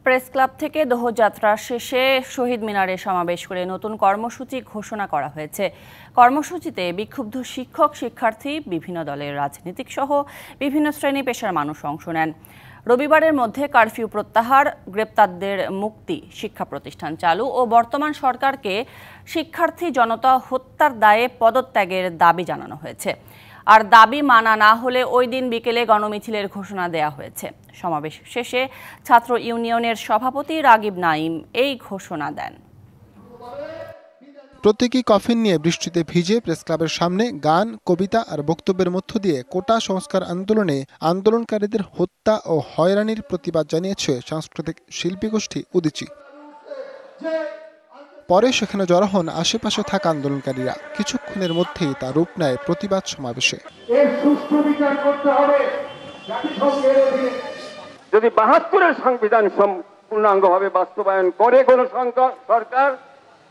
Press club থেকে দোহযাত্রা শেষে শহীদ মিনারে সমাবেশ করে নতুন কর্মসূচি ঘোষণা করা হয়েছে। কর্মসূচিতে বিক্ষুব্ধ শিক্ষক, শিক্ষার্থী, বিভিন্ন দলের রাজনীতিক সহ বিভিন্ন শ্রেণী পেশার মানুষ অংশ নেন। রবিবারের মধ্যে কারফিউ প্রত্যাহার, গ্রেপ্তারদের মুক্তি, শিক্ষা প্রতিষ্ঠান চালু ও বর্তমান সরকারকে শিক্ষার্থী জনতা হত্যার দায়ে পদত্যাগের দাবি জানানো হয়েছে। আর দাবি মানা না হলে ওই দিন বিকেলে গণমিছিলের ঘোষণা দেয়া হয়েছে। সমাবেশ শেষে ছাত্র ইউনিয়নের সভাপতি রাগিব নাঈম এই ঘোষণা দেন। প্রতীকী কফিন নিয়ে বৃষ্টিতে ভিজে প্রেসক্লাবের সামনে গান, কবিতা আর বক্তব্যের মধ্য দিয়ে কোটা সংস্কার আন্দোলনে আন্দোলনকারীদের হত্যা ও হয়রানির প্রতিবাদ জানিয়েছে সাংস্কৃতিক শিল্পী গোষ্ঠী উদীচী। পরে সেখানে জড়ো হন আশেপাশে থাকা আন্দোলনকারীরা। কিছুক্ষণের মধ্যেই তা রূপ নেয় প্রতিবাদ সমাবেশে। যদি ৭২-এর সংবিধান পূর্ণাঙ্গভাবে বাস্তবায়ন করে কোন সরকার,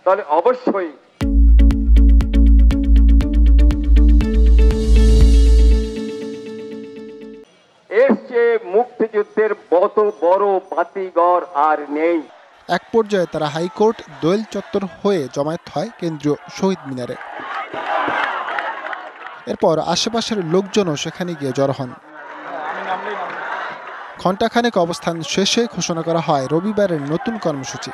তাহলে অবশ্যই এর চেয়ে মুক্তিযুদ্ধের বড় বাতিঘর আর নেই। এক পর্যায়ে তারা হাইকোর্ট, দোয়েল চত্বর হয়ে জমায়েত হয় কেন্দ্রীয় শহীদ মিনারে। এরপর আশেপাশের লোকজনও সেখানে গিয়ে জড়ো হন। ঘণ্টাখানেক অবস্থান শেষে ঘোষণা করা হয় রবিবারের নতুন কর্মসূচি।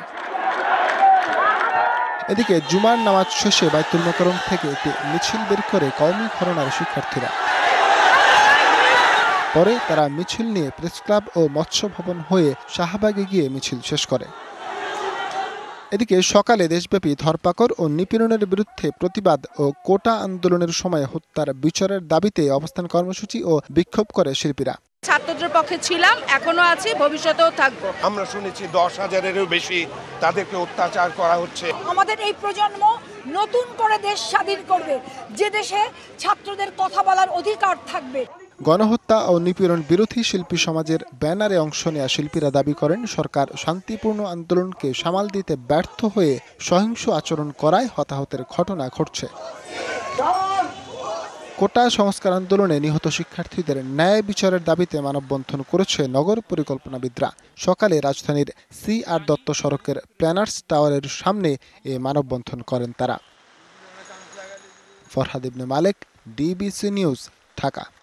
এদিকে জুমার নামাজ শেষে বাইতুল মোকাররম থেকে একটি মিছিল বের করে কওমি ঘরানার শিক্ষার্থীরা। পরে তারা মিছিল নিয়ে প্রেসক্লাব ও মৎস্য ভবন হয়ে শাহবাগে গিয়ে মিছিল শেষ করে। এদিকে সকালে দেশব্যাপী ধরপাকড় ও নিপীড়নের বিরুদ্ধে প্রতিবাদ ও কোটা আন্দোলনের সময় হত্যার বিচারের দাবিতে অবস্থান কর্মসূচি ও বিক্ষোভ করে শিল্পীরা। ছাত্রদের পক্ষে ছিলাম, এখনো আছি, ভবিষ্যতেও থাকবো। আমরা শুনেছি ১০,০০০-এরও বেশি তাদেরকে অত্যাচার করা হচ্ছে। আমাদের এই প্রজন্ম নতুন করে দেশ স্বাধীন করবে, যে দেশে ছাত্রদের কথা বলার অধিকার থাকবে। গণহত্যা ও নিপীড়ন বিরোধী শিল্পী সমাজের ব্যানারে অংশ নেওয়া শিল্পীরা দাবি করেন, সরকার শান্তিপূর্ণ আন্দোলনকে সামাল দিতে ব্যর্থ হয়ে সহিংস আচরণ করায় হতাহতের ঘটনা ঘটছে। কোটা সংস্কার আন্দোলনে নিহত শিক্ষার্থীদের ন্যায় বিচারের দাবিতে মানববন্ধন করেছে নগর পরিকল্পনাবিদরা। সকালে রাজধানীর CR দত্ত সড়কের প্ল্যানার্স টাওয়ারের সামনে এ মানববন্ধন করেন তারা। ফরহাদ ইবনে মালেক, DBC নিউজ, ঢাকা।